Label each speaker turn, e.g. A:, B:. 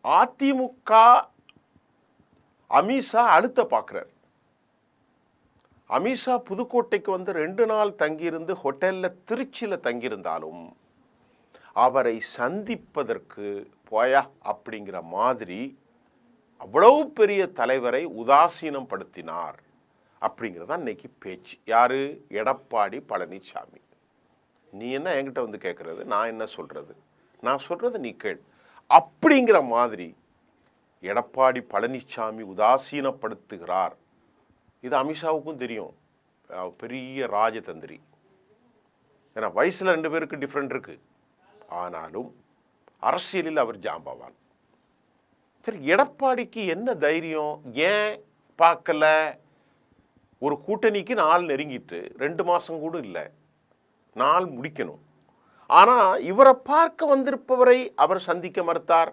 A: அதிமுக அமித்ஷா அடுத்த பார்க்குறார். அமித்ஷா புதுக்கோட்டைக்கு வந்து 2 நாள் தங்கியிருந்து ஹோட்டலில் திருச்சியில் தங்கியிருந்தாலும் அவரை சந்திப்பதற்கு போயா அப்படிங்கிற மாதிரி அவ்வளவு பெரிய தலைவரை உதாசீனம் படுத்தினார் அப்படிங்கிறதான் இன்னைக்கு பேச்சு. யாரு? எடப்பாடி பழனிசாமி. நீ என்ன என்கிட்ட வந்து கேட்கறது, நான் என்ன சொல்றது, நான் சொல்றது நீ கேள் அப்படிங்கிற மாதிரி எடப்பாடி பழனிசாமி உதாசீனப்படுத்துகிறார். இது அமித்ஷாவுக்கும் தெரியும். பெரிய ராஜதந்திரி. ஏன்னா வயசுல 2 பேருக்கு டிஃப்ரெண்ட் இருக்கு. ஆனாலும் அரசியலில் அவர் ஜாம்பவான். சரி, எடப்பாடிக்கு என்ன தைரியம்? ஏன் பார்க்கல? ஒரு கூட்டணிக்கு நாள் நெருங்கிட்டு 2 மாசம் கூட இல்லை, நாள் முடிக்கணும். ஆனா இவரை பார்க்க வந்திருப்பவரை அவர் சந்திக்க மறுத்தார்.